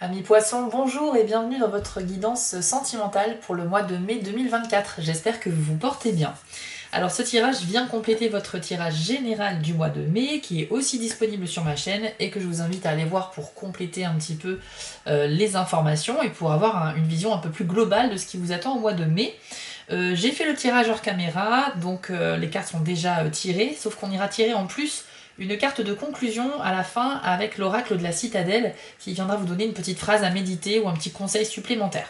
Amis poissons, bonjour et bienvenue dans votre guidance sentimentale pour le mois de mai 2024. J'espère que vous vous portez bien. Alors ce tirage vient compléter votre tirage général du mois de mai qui est aussi disponible sur ma chaîne et que je vous invite à aller voir pour compléter un petit peu les informations et pour avoir une vision un peu plus globale de ce qui vous attend au mois de mai. J'ai fait le tirage hors caméra, donc les cartes sont déjà tirées, sauf qu'on ira tirer en plus une carte de conclusion à la fin avec l'oracle de la citadelle qui viendra vous donner une petite phrase à méditer ou un petit conseil supplémentaire.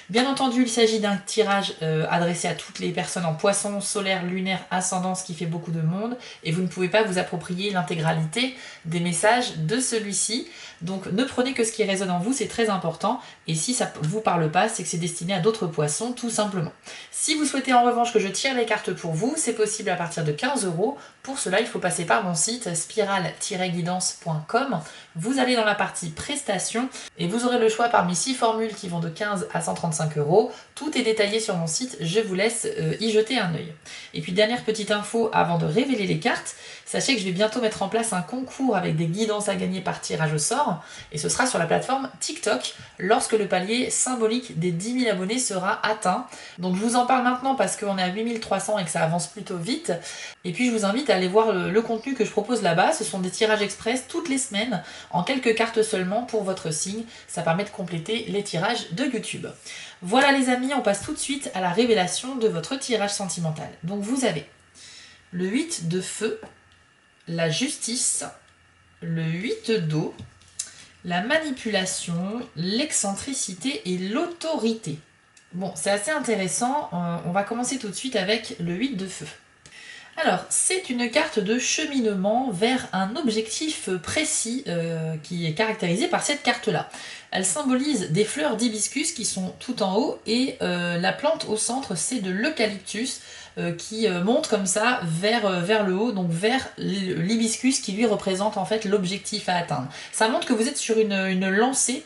Bien entendu, il s'agit d'un tirage adressé à toutes les personnes en poisson, solaire, lunaire, ascendant, ce qui fait beaucoup de monde, et vous ne pouvez pas vous approprier l'intégralité des messages de celui-ci. Donc ne prenez que ce qui résonne en vous, c'est très important, et si ça ne vous parle pas, c'est que c'est destiné à d'autres poissons, tout simplement. Si vous souhaitez en revanche que je tire les cartes pour vous, c'est possible à partir de 15 €. Pour cela, il faut passer par mon site spiral-guidance.com. Vous allez dans la partie prestations et vous aurez le choix parmi 6 formules qui vont de 15 à 135 €. Tout est détaillé sur mon site, je vous laisse y jeter un œil. Et puis dernière petite info avant de révéler les cartes, sachez que je vais bientôt mettre en place un concours avec des guidances à gagner par tirage au sort, et ce sera sur la plateforme TikTok lorsque le palier symbolique des 10 000 abonnés sera atteint. Donc je vous en parle maintenant parce qu'on est à 8 300 et que ça avance plutôt vite. Et puis je vous invite à aller voir le contenu que je propose là-bas. Ce sont des tirages express toutes les semaines en quelques cartes seulement pour votre signe. Ça permet de compléter les tirages de YouTube. Voilà les amis, on passe tout de suite à la révélation de votre tirage sentimental. Donc vous avez le 8 de feu, la justice, le 8 d'eau, la manipulation, l'excentricité et l'autorité. Bon, c'est assez intéressant, on va commencer tout de suite avec le 8 de feu. Alors, c'est une carte de cheminement vers un objectif précis qui est caractérisé par cette carte-là. Elle symbolise des fleurs d'hibiscus qui sont tout en haut et la plante au centre, c'est de l'eucalyptus qui monte comme ça vers le haut, donc vers l'hibiscus qui lui représente en fait l'objectif à atteindre. Ça montre que vous êtes sur une lancée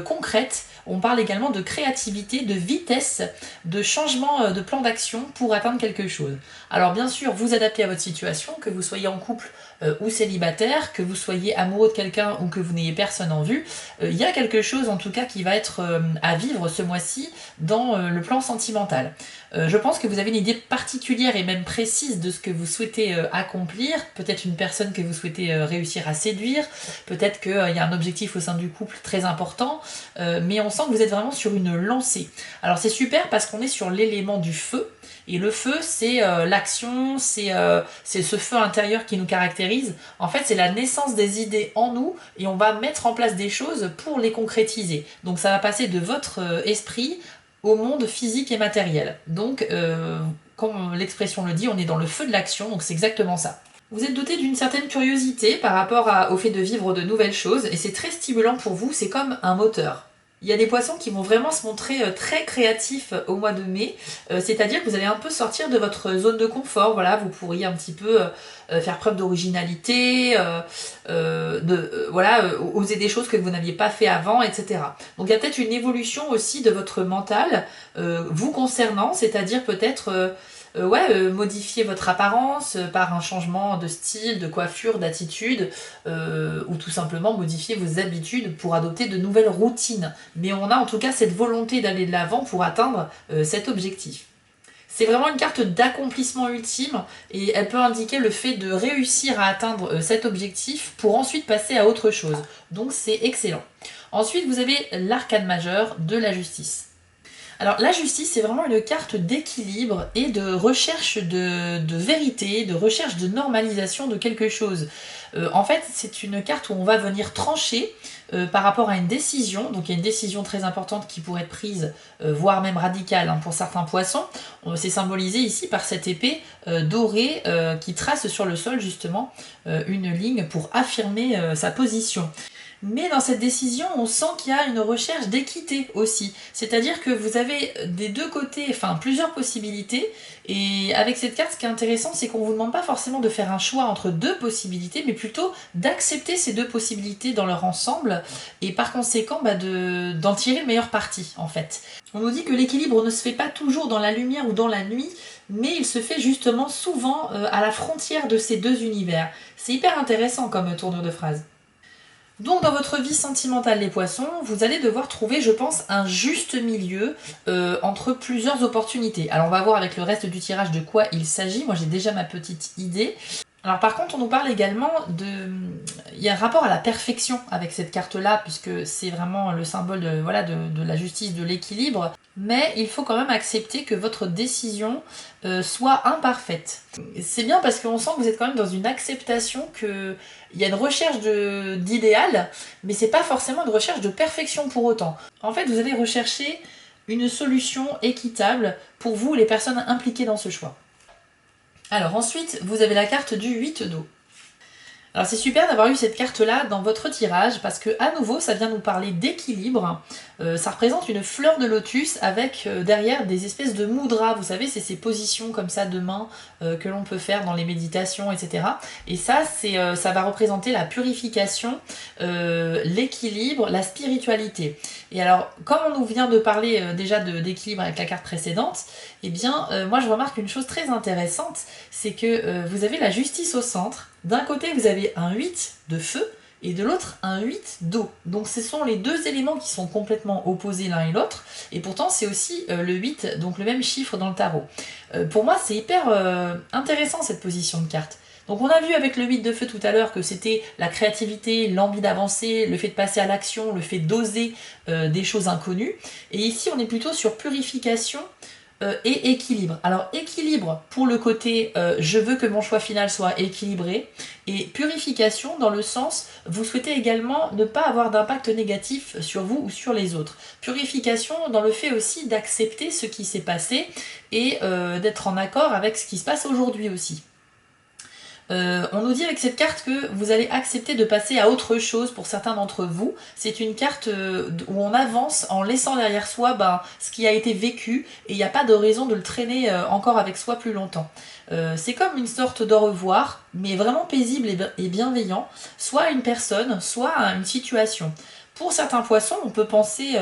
concrète. On parle également de créativité, de vitesse, de changement de plan d'action pour atteindre quelque chose. Alors bien sûr, vous adaptez à votre situation, que vous soyez en couple ou célibataire, que vous soyez amoureux de quelqu'un ou que vous n'ayez personne en vue, il y a quelque chose en tout cas qui va être à vivre ce mois-ci dans le plan sentimental. Je pense que vous avez une idée particulière et même précise de ce que vous souhaitez accomplir, peut-être une personne que vous souhaitez réussir à séduire, peut-être qu'il y a un objectif au sein du couple très important, mais on sent que vous êtes vraiment sur une lancée. Alors c'est super parce qu'on est sur l'élément du feu, et le feu c'est l'action, c'est ce feu intérieur qui nous caractérise. En fait c'est la naissance des idées en nous et on va mettre en place des choses pour les concrétiser. Donc ça va passer de votre esprit au monde physique et matériel. Donc, comme l'expression le dit, on est dans le feu de l'action, donc c'est exactement ça. Vous êtes doté d'une certaine curiosité par rapport au fait de vivre de nouvelles choses, et c'est très stimulant pour vous, c'est comme un moteur. Il y a des poissons qui vont vraiment se montrer très créatifs au mois de mai, c'est-à-dire que vous allez un peu sortir de votre zone de confort, voilà, vous pourriez un petit peu faire preuve d'originalité, voilà, oser des choses que vous n'aviez pas fait avant, etc. Donc il y a peut-être une évolution aussi de votre mental vous concernant, c'est-à-dire peut-être modifier votre apparence par un changement de style, de coiffure, d'attitude, ou tout simplement modifier vos habitudes pour adopter de nouvelles routines. Mais on a en tout cas cette volonté d'aller de l'avant pour atteindre cet objectif. C'est vraiment une carte d'accomplissement ultime et elle peut indiquer le fait de réussir à atteindre cet objectif pour ensuite passer à autre chose. Donc c'est excellent. Ensuite, vous avez l'arcane majeur de la justice. Alors la justice, c'est vraiment une carte d'équilibre et de recherche de vérité, de recherche de normalisation de quelque chose. En fait, c'est une carte où on va venir trancher par rapport à une décision. Donc il y a une décision très importante qui pourrait être prise, voire même radicale hein, pour certains poissons. C'est symbolisé ici par cette épée dorée qui trace sur le sol justement une ligne pour affirmer sa position. Mais dans cette décision, on sent qu'il y a une recherche d'équité aussi. C'est-à-dire que vous avez des deux côtés, enfin plusieurs possibilités. Et avec cette carte, ce qui est intéressant, c'est qu'on ne vous demande pas forcément de faire un choix entre deux possibilités, mais plutôt d'accepter ces deux possibilités dans leur ensemble. Et par conséquent, d'en tirer le meilleur parti, en fait. On nous dit que l'équilibre ne se fait pas toujours dans la lumière ou dans la nuit, mais il se fait justement souvent à la frontière de ces deux univers. C'est hyper intéressant comme tournure de phrase. Donc dans votre vie sentimentale les poissons, vous allez devoir trouver, je pense, un juste milieu entre plusieurs opportunités. Alors on va voir avec le reste du tirage de quoi il s'agit, moi j'ai déjà ma petite idée. Alors par contre on nous parle également de... Il y a un rapport à la perfection avec cette carte-là, puisque c'est vraiment le symbole de, voilà, de la justice, de l'équilibre. Mais il faut quand même accepter que votre décision soit imparfaite. C'est bien parce qu'on sent que vous êtes quand même dans une acceptation que... Il y a une recherche d'idéal, mais c'est pas forcément une recherche de perfection pour autant. En fait, vous allez rechercher une solution équitable pour vous, les personnes impliquées dans ce choix. Alors ensuite, vous avez la carte du 8 d'eau. Alors c'est super d'avoir eu cette carte-là dans votre tirage parce que à nouveau ça vient nous parler d'équilibre. Ça représente une fleur de lotus avec derrière des espèces de mudras. Vous savez, c'est ces positions comme ça de main que l'on peut faire dans les méditations, etc. Et ça, ça va représenter la purification, l'équilibre, la spiritualité. Et alors, comme on nous vient de parler déjà d'équilibre avec la carte précédente, eh bien, moi je remarque une chose très intéressante, c'est que vous avez la justice au centre. D'un côté, vous avez un 8 de feu et de l'autre, un 8 d'eau. Donc ce sont les deux éléments qui sont complètement opposés l'un et l'autre. Et pourtant, c'est aussi le 8, donc le même chiffre dans le tarot. Pour moi, c'est hyper intéressant cette position de carte. Donc on a vu avec le 8 de feu tout à l'heure que c'était la créativité, l'envie d'avancer, le fait de passer à l'action, le fait d'oser des choses inconnues. Et ici, on est plutôt sur purification et équilibre. Alors équilibre pour le côté je veux que mon choix final soit équilibré, et purification dans le sens vous souhaitez également ne pas avoir d'impact négatif sur vous ou sur les autres. Purification dans le fait aussi d'accepter ce qui s'est passé et d'être en accord avec ce qui se passe aujourd'hui aussi. On nous dit avec cette carte que vous allez accepter de passer à autre chose pour certains d'entre vous. C'est une carte où on avance en laissant derrière soi ce qui a été vécu et il n'y a pas de raison de le traîner encore avec soi plus longtemps. C'est comme une sorte d'au revoir, mais vraiment paisible et bienveillant, soit à une personne, soit à une situation. Pour certains poissons, on peut penser...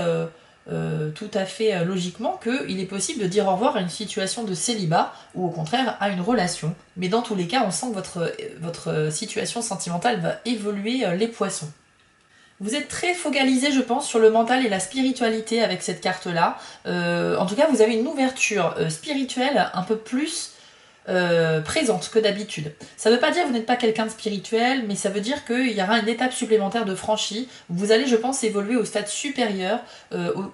tout à fait logiquement qu'il est possible de dire au revoir à une situation de célibat ou au contraire à une relation. Mais dans tous les cas, on sent que votre situation sentimentale va évoluer les poissons. Vous êtes très focalisé, je pense, sur le mental et la spiritualité avec cette carte-là. En tout cas, vous avez une ouverture spirituelle un peu plus présente que d'habitude. Ça ne veut pas dire que vous n'êtes pas quelqu'un de spirituel, mais ça veut dire qu'il y aura une étape supplémentaire de franchie. Vous allez, je pense, évoluer au stade supérieur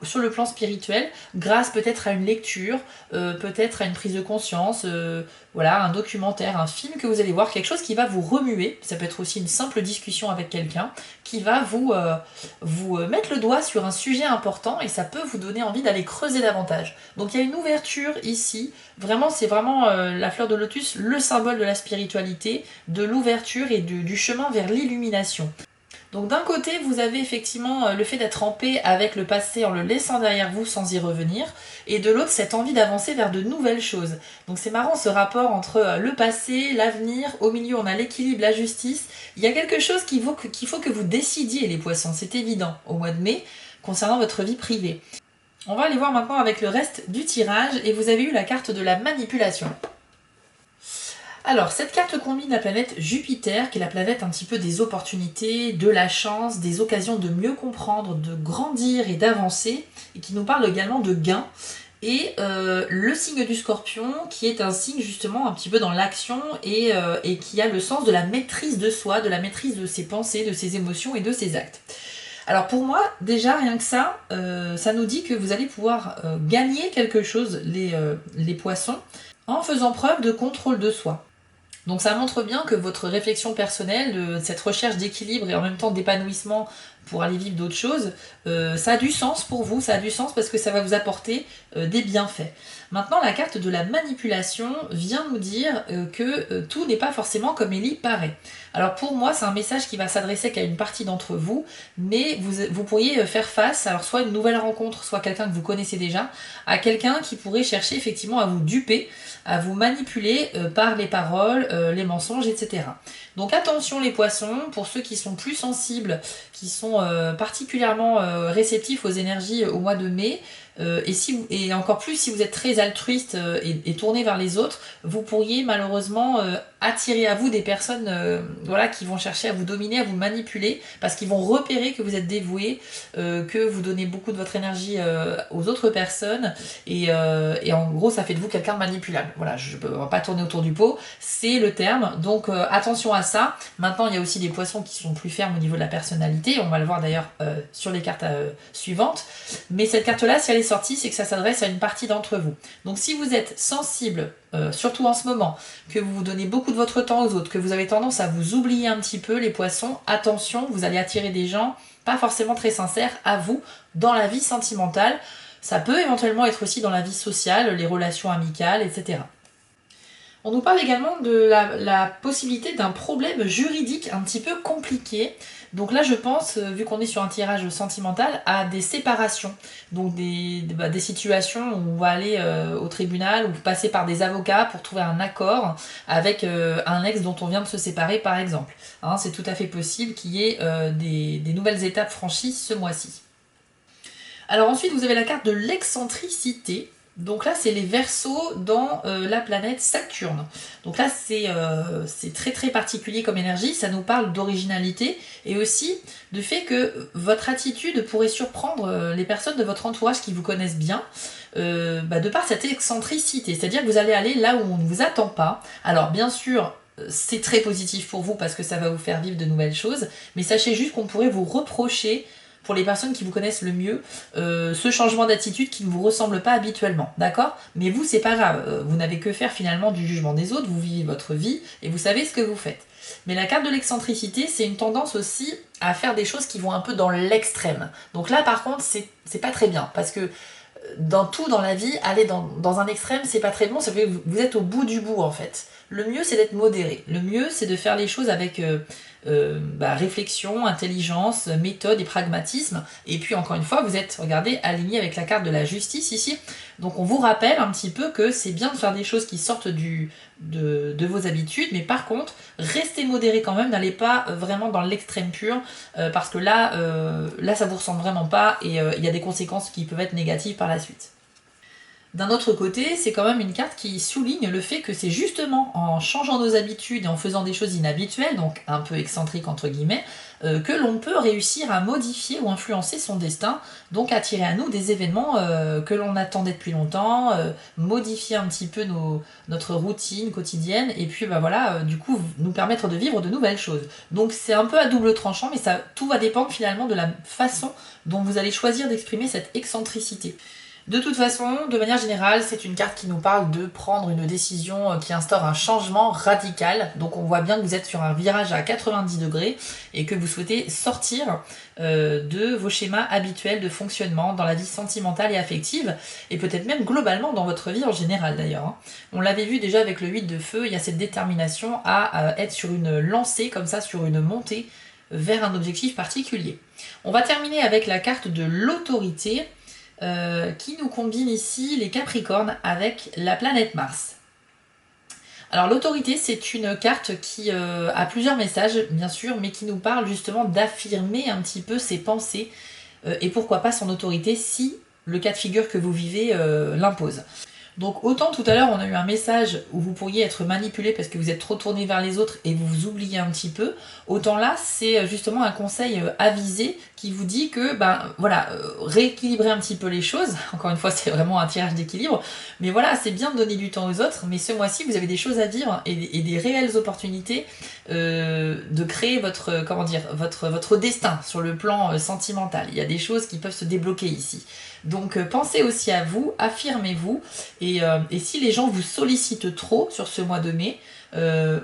sur le plan spirituel, grâce peut-être à une lecture, peut-être à une prise de conscience, voilà, un documentaire, un film que vous allez voir, quelque chose qui va vous remuer. Ça peut être aussi une simple discussion avec quelqu'un qui va vous mettre le doigt sur un sujet important et ça peut vous donner envie d'aller creuser davantage. Donc il y a une ouverture ici. Vraiment, c'est vraiment la fleur de lotus, le symbole de la spiritualité, de l'ouverture et du chemin vers l'illumination. Donc d'un côté, vous avez effectivement le fait d'être en paix avec le passé en le laissant derrière vous sans y revenir, et de l'autre, cette envie d'avancer vers de nouvelles choses. Donc c'est marrant ce rapport entre le passé, l'avenir, au milieu on a l'équilibre, la justice. Il y a quelque chose qu'il faut que vous décidiez les poissons, c'est évident, au mois de mai, concernant votre vie privée. On va aller voir maintenant avec le reste du tirage, et vous avez eu la carte de la manipulation. Alors, cette carte combine la planète Jupiter, qui est la planète un petit peu des opportunités, de la chance, des occasions de mieux comprendre, de grandir et d'avancer, et qui nous parle également de gains. Et le signe du Scorpion, qui est un signe justement un petit peu dans l'action et qui a le sens de la maîtrise de soi, de la maîtrise de ses pensées, de ses émotions et de ses actes. Alors pour moi, déjà rien que ça, ça nous dit que vous allez pouvoir gagner quelque chose, les poissons, en faisant preuve de contrôle de soi. Donc ça montre bien que votre réflexion personnelle, cette recherche d'équilibre et en même temps d'épanouissement pour aller vivre d'autres choses, ça a du sens pour vous, ça a du sens parce que ça va vous apporter des bienfaits. Maintenant, la carte de la manipulation vient nous dire que tout n'est pas forcément comme il y paraît. Alors pour moi, c'est un message qui va s'adresser qu'à une partie d'entre vous, mais vous pourriez faire face, alors soit à une nouvelle rencontre, soit quelqu'un que vous connaissez déjà, à quelqu'un qui pourrait chercher effectivement à vous duper, à vous manipuler par les paroles, les mensonges, etc. Donc attention les poissons, pour ceux qui sont plus sensibles, qui sont particulièrement réceptifs aux énergies au mois de mai, et encore plus si vous êtes très altruiste et tourné vers les autres, vous pourriez malheureusement attirer à vous des personnes voilà, qui vont chercher à vous dominer, à vous manipuler, parce qu'ils vont repérer que vous êtes dévoué, que vous donnez beaucoup de votre énergie aux autres personnes, et en gros ça fait de vous quelqu'un de manipulable. Voilà, on va pas tourner autour du pot, c'est le terme, donc attention à ça. Maintenant il y a aussi des poissons qui sont plus fermes au niveau de la personnalité, on va le voir d'ailleurs sur les cartes suivantes, mais cette carte là si elle est sortie c'est que ça s'adresse à une partie d'entre vous. Donc si vous êtes sensible, surtout en ce moment, que vous donnez beaucoup de votre temps aux autres, que vous avez tendance à vous oublier un petit peu les poissons, attention, vous allez attirer des gens pas forcément très sincères à vous dans la vie sentimentale. Ça peut éventuellement être aussi dans la vie sociale, les relations amicales, etc. On nous parle également de la possibilité d'un problème juridique un petit peu compliqué. Donc là, je pense, vu qu'on est sur un tirage sentimental, à des séparations. Donc des situations où on va aller au tribunal ou passer par des avocats pour trouver un accord avec un ex dont on vient de se séparer, par exemple. Hein, c'est tout à fait possible qu'il y ait des nouvelles étapes franchies ce mois-ci. Alors ensuite, vous avez la carte de l'excentricité. Donc là, c'est les Verseaux dans la planète Saturne. Donc là, c'est très très particulier comme énergie. Ça nous parle d'originalité et aussi du fait que votre attitude pourrait surprendre les personnes de votre entourage qui vous connaissent bien, de par cette excentricité. C'est-à-dire que vous allez aller là où on ne vous attend pas. Alors bien sûr, c'est très positif pour vous parce que ça va vous faire vivre de nouvelles choses, mais sachez juste qu'on pourrait vous reprocher, pour les personnes qui vous connaissent le mieux, ce changement d'attitude qui ne vous ressemble pas habituellement, d'accord? Mais vous, c'est pas grave, vous n'avez que faire finalement du jugement des autres, vous vivez votre vie et vous savez ce que vous faites. Mais la carte de l'excentricité, c'est une tendance aussi à faire des choses qui vont un peu dans l'extrême. Donc là, par contre, c'est pas très bien, parce que dans tout dans la vie, aller dans un extrême, c'est pas très bon, ça fait que vous êtes au bout du bout en fait. Le mieux, c'est d'être modéré. Le mieux, c'est de faire les choses avec réflexion, intelligence, méthode et pragmatisme. Et puis, encore une fois, vous êtes, regardez, aligné avec la carte de la justice ici. Donc, on vous rappelle un petit peu que c'est bien de faire des choses qui sortent de vos habitudes, mais par contre, restez modéré quand même, n'allez pas vraiment dans l'extrême pur, parce que là, ça vous ressemble vraiment pas, et il y a des conséquences qui peuvent être négatives par la suite. D'un autre côté, c'est quand même une carte qui souligne le fait que c'est justement en changeant nos habitudes et en faisant des choses inhabituelles, donc un peu excentriques entre guillemets, que l'on peut réussir à modifier ou influencer son destin, donc attirer à nous des événements que l'on attendait depuis longtemps, modifier un petit peu notre routine quotidienne, et puis du coup nous permettre de vivre de nouvelles choses. Donc c'est un peu à double tranchant, mais tout va dépendre finalement de la façon dont vous allez choisir d'exprimer cette excentricité. De toute façon, de manière générale, c'est une carte qui nous parle de prendre une décision qui instaure un changement radical. Donc on voit bien que vous êtes sur un virage à 90 degrés et que vous souhaitez sortir de vos schémas habituels de fonctionnement dans la vie sentimentale et affective, et peut-être même globalement dans votre vie en général d'ailleurs. On l'avait vu déjà avec le 8 de feu, il y a cette détermination à être sur une lancée comme ça, sur une montée vers un objectif particulier. On va terminer avec la carte de l'autorité, qui nous combine ici les Capricornes avec la planète Mars. Alors l'autorité, c'est une carte qui a plusieurs messages bien sûr, mais qui nous parle justement d'affirmer un petit peu ses pensées et pourquoi pas son autorité si le cas de figure que vous vivez l'impose. Donc autant tout à l'heure on a eu un message où vous pourriez être manipulé parce que vous êtes trop tourné vers les autres et vous vous oubliez un petit peu, autant là c'est justement un conseil avisé qui vous dit que rééquilibrer un petit peu les choses. Encore une fois, c'est vraiment un tirage d'équilibre, mais voilà, c'est bien de donner du temps aux autres, mais ce mois-ci vous avez des choses à vivre et des réelles opportunités de créer votre destin sur le plan sentimental. Il y a des choses qui peuvent se débloquer ici. Donc pensez aussi à vous, affirmez-vous, et si les gens vous sollicitent trop sur ce mois de mai,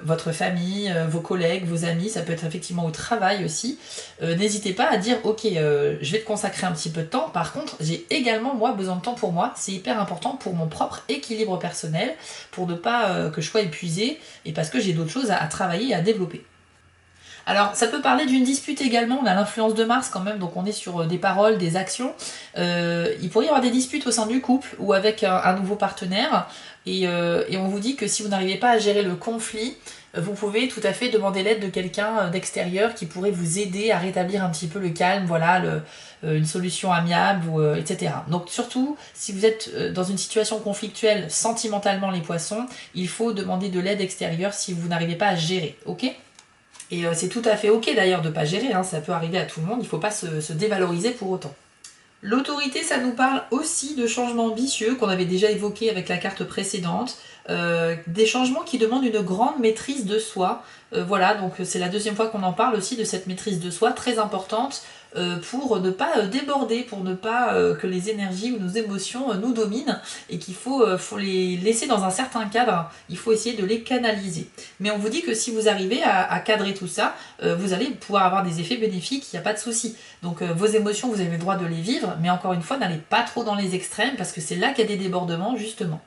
votre famille, vos collègues, vos amis, ça peut être effectivement au travail aussi, n'hésitez pas à dire ok, je vais te consacrer un petit peu de temps, par contre j'ai également moi besoin de temps pour moi, c'est hyper important pour mon propre équilibre personnel, pour ne pas que je sois épuisée, et parce que j'ai d'autres choses à travailler et à développer. Alors ça peut parler d'une dispute également, on a l'influence de Mars quand même, donc on est sur des paroles, des actions. Il pourrait y avoir des disputes au sein du couple ou avec un nouveau partenaire, et on vous dit que si vous n'arrivez pas à gérer le conflit, vous pouvez tout à fait demander l'aide de quelqu'un d'extérieur qui pourrait vous aider à rétablir un petit peu le calme, voilà, une solution amiable, etc. Donc surtout, si vous êtes dans une situation conflictuelle sentimentalement les poissons, il faut demander de l'aide extérieure si vous n'arrivez pas à gérer, ok ? Et c'est tout à fait ok d'ailleurs de ne pas gérer, hein, ça peut arriver à tout le monde, il ne faut pas se dévaloriser pour autant. L'autorité, ça nous parle aussi de changements ambitieux qu'on avait déjà évoqués avec la carte précédente, des changements qui demandent une grande maîtrise de soi. Voilà, donc c'est la deuxième fois qu'on en parle aussi de cette maîtrise de soi, très importante pour ne pas déborder, pour ne pas que les énergies ou nos émotions nous dominent et qu'il faut les laisser dans un certain cadre, il faut essayer de les canaliser. Mais on vous dit que si vous arrivez à cadrer tout ça, vous allez pouvoir avoir des effets bénéfiques, il n'y a pas de souci. Donc vos émotions, vous avez le droit de les vivre, mais encore une fois, n'allez pas trop dans les extrêmes parce que c'est là qu'il y a des débordements justement.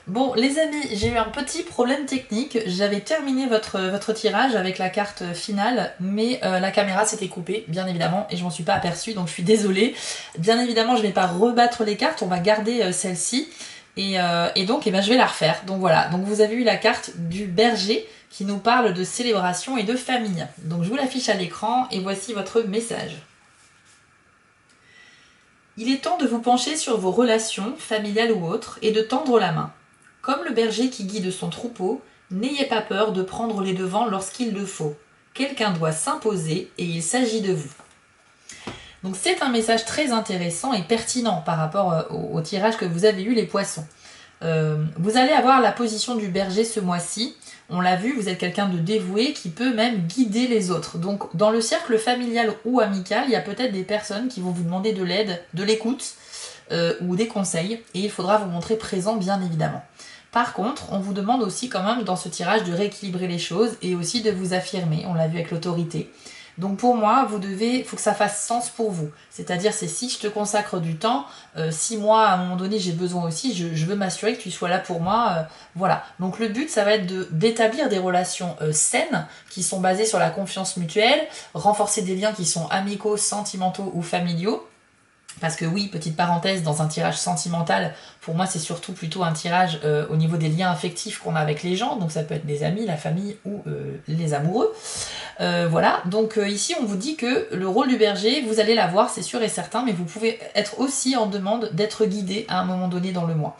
Bon les amis, j'ai eu un petit problème technique, j'avais terminé votre tirage avec la carte finale, mais la caméra s'était coupée, bien évidemment, et je m'en suis pas aperçue, donc je suis désolée. Bien évidemment, je vais pas rebattre les cartes, on va garder celle-ci, et donc je vais la refaire. Donc voilà, donc vous avez eu la carte du berger, qui nous parle de célébration et de famille. Donc je vous l'affiche à l'écran, et voici votre message. Il est temps de vous pencher sur vos relations, familiales ou autres, et de tendre la main. Comme le berger qui guide son troupeau, n'ayez pas peur de prendre les devants lorsqu'il le faut. Quelqu'un doit s'imposer et il s'agit de vous. Donc c'est un message très intéressant et pertinent par rapport au tirage que vous avez eu les poissons. Vous allez avoir la position du berger ce mois-ci. On l'a vu, vous êtes quelqu'un de dévoué qui peut même guider les autres. Donc dans le cercle familial ou amical, il y a peut-être des personnes qui vont vous demander de l'aide, de l'écoute ou des conseils. Et il faudra vous montrer présent bien évidemment. Par contre, on vous demande aussi quand même dans ce tirage de rééquilibrer les choses et aussi de vous affirmer, on l'a vu avec l'autorité. Donc pour moi, il faut que ça fasse sens pour vous. C'est-à-dire, c'est si je te consacre du temps, si moi, à un moment donné, j'ai besoin aussi, je veux m'assurer que tu sois là pour moi. Voilà. Donc le but, ça va être d'établir des relations saines, qui sont basées sur la confiance mutuelle, renforcer des liens qui sont amicaux, sentimentaux ou familiaux. Parce que oui, petite parenthèse, dans un tirage sentimental, pour moi c'est surtout plutôt un tirage au niveau des liens affectifs qu'on a avec les gens, donc ça peut être des amis, la famille ou les amoureux. Voilà, donc ici on vous dit que le rôle du berger, vous allez l'avoir, c'est sûr et certain, mais vous pouvez être aussi en demande d'être guidé à un moment donné dans le mois.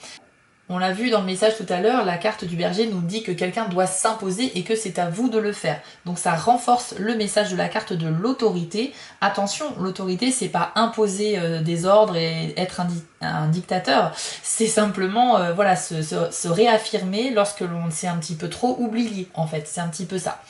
On l'a vu dans le message tout à l'heure, la carte du berger nous dit que quelqu'un doit s'imposer et que c'est à vous de le faire. Donc ça renforce le message de la carte de l'autorité. Attention, l'autorité, c'est pas imposer des ordres et être un dictateur. C'est simplement voilà, se réaffirmer lorsque l'on s'est un petit peu trop oublié, en fait. C'est un petit peu ça.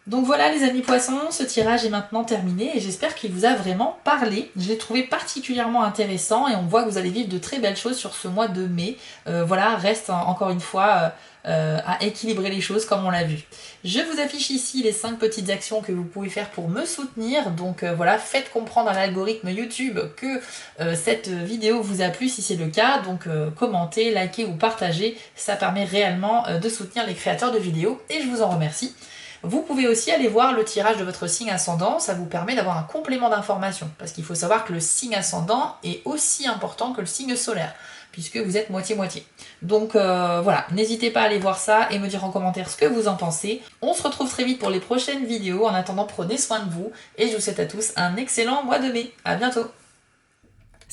Donc voilà les amis poissons, ce tirage est maintenant terminé et j'espère qu'il vous a vraiment parlé. Je l'ai trouvé particulièrement intéressant et on voit que vous allez vivre de très belles choses sur ce mois de mai. Voilà, reste encore une fois à équilibrer les choses comme on l'a vu. Je vous affiche ici les 5 petites actions que vous pouvez faire pour me soutenir. Donc voilà, faites comprendre à l'algorithme YouTube que cette vidéo vous a plu si c'est le cas. Donc commentez, likez ou partagez, ça permet réellement de soutenir les créateurs de vidéos et je vous en remercie. Vous pouvez aussi aller voir le tirage de votre signe ascendant, ça vous permet d'avoir un complément d'information. Parce qu'il faut savoir que le signe ascendant est aussi important que le signe solaire, puisque vous êtes moitié-moitié. Donc voilà, n'hésitez pas à aller voir ça et me dire en commentaire ce que vous en pensez. On se retrouve très vite pour les prochaines vidéos. En attendant, prenez soin de vous et je vous souhaite à tous un excellent mois de mai. À bientôt.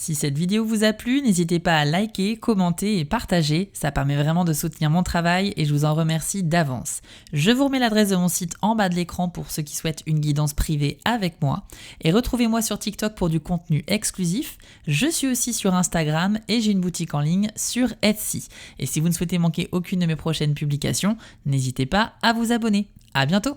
Si cette vidéo vous a plu, n'hésitez pas à liker, commenter et partager, ça permet vraiment de soutenir mon travail et je vous en remercie d'avance. Je vous remets l'adresse de mon site en bas de l'écran pour ceux qui souhaitent une guidance privée avec moi et retrouvez-moi sur TikTok pour du contenu exclusif. Je suis aussi sur Instagram et j'ai une boutique en ligne sur Etsy. Et si vous ne souhaitez manquer aucune de mes prochaines publications, n'hésitez pas à vous abonner. À bientôt!